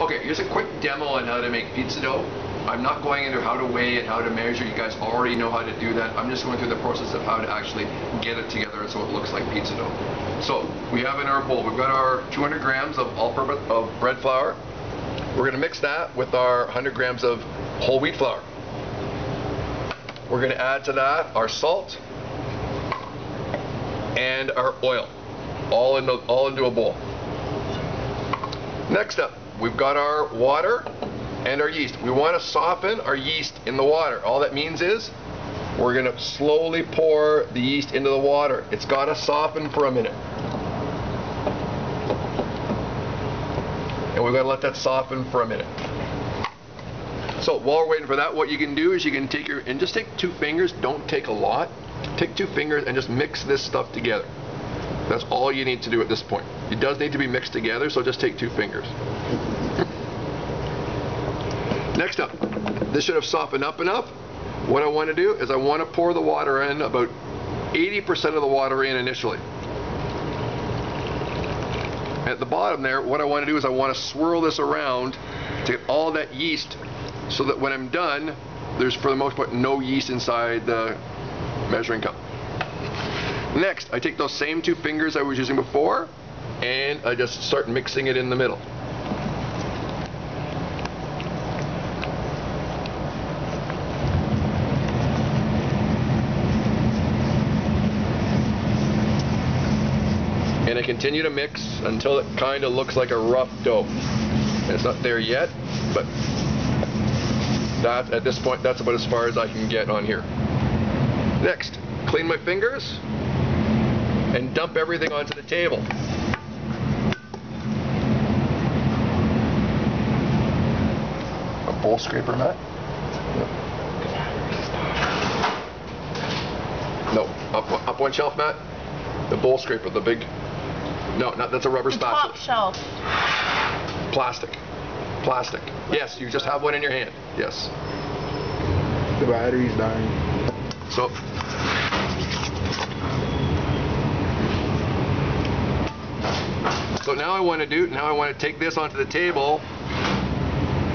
Okay, here's a quick demo on how to make pizza dough. I'm not going into how to weigh and how to measure. You guys already know how to do that. I'm just going through the process of how to actually get it together so it looks like pizza dough. So we have in our bowl, we've got our 200 grams of all-purpose of bread flour. We're going to mix that with our 100 grams of whole wheat flour. We're going to add to that our salt and our oil, all into a bowl. Next up, we've got our water and our yeast. We want to soften our yeast in the water. All that means is we're going to slowly pour the yeast into the water. It's got to soften for a minute. And we've got to let that soften for a minute. So while we're waiting for that, what you can do is you can take just take 2 fingers, don't take a lot. Take 2 fingers and just mix this stuff together. That's all you need to do at this point. It does need to be mixed together, so just take 2 fingers. Next up, this should have softened up enough. What I want to do is I want to pour the water in, about 80% of the water in initially. At the bottom there, what I want to do is I want to swirl this around to get all that yeast so that when I'm done, there's for the most part no yeast inside the measuring cup. Next, I take those same 2 fingers I was using before and I just start mixing it in the middle. And I continue to mix until it kind of looks like a rough dough. And it's not there yet, but that, at this point, that's about as far as I can get on here. Next, clean my fingers and dump everything onto the table. A bowl scraper, Matt? No, up one shelf, Matt. The bowl scraper, the big. No, that's a rubber spatula. Top shelf. Plastic. Plastic. Yes, you just have one in your hand. Yes. The battery's dying. So. So now I want to take this onto the table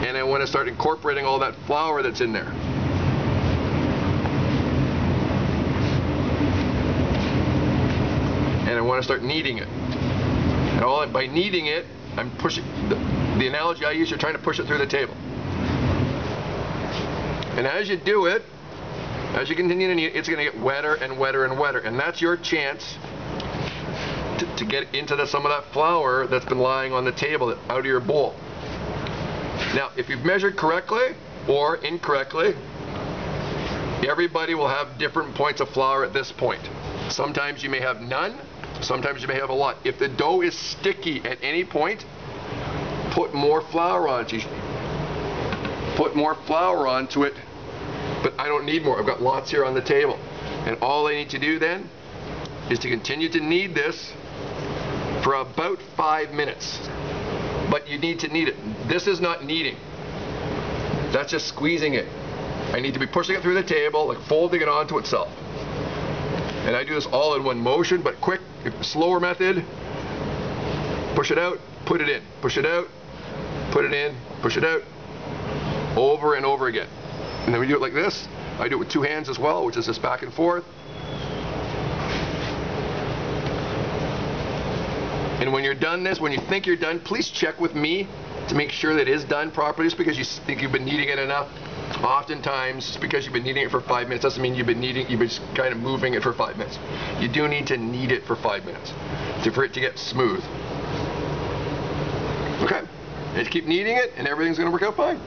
and I want to start incorporating all that flour that's in there. And I want to start kneading it. And by kneading it, I'm pushing, the analogy I use, you're trying to push it through the table. And as you do it, as you continue to knead, it's going to get wetter and wetter and wetter. And that's your chance to get into some of that flour that's been lying on the table out of your bowl. Now, if you've measured correctly or incorrectly, everybody will have different points of flour at this point. Sometimes you may have none, sometimes you may have a lot. If the dough is sticky at any point, put more flour onto it. Put more flour onto it, but I don't need more. I've got lots here on the table. And all I need to do then is to continue to knead this for about 5 minutes. But you need to knead it. This is not kneading. That's just squeezing it. I need to be pushing it through the table, like folding it onto itself. And I do this all in one motion, but quick, slower method. Push it out, put it in. Push it out, put it in, push it out. Over and over again. And then we do it like this. I do it with 2 hands as well, which is just back and forth. And when you're done this, when you think you're done, please check with me to make sure that it is done properly. Just because you think you've been kneading it enough, oftentimes, just because you've been kneading it for 5 minutes doesn't mean you've been just kind of moving it for 5 minutes. You do need to knead it for 5 minutes for it to get smooth. Okay, and keep kneading it and everything's going to work out fine.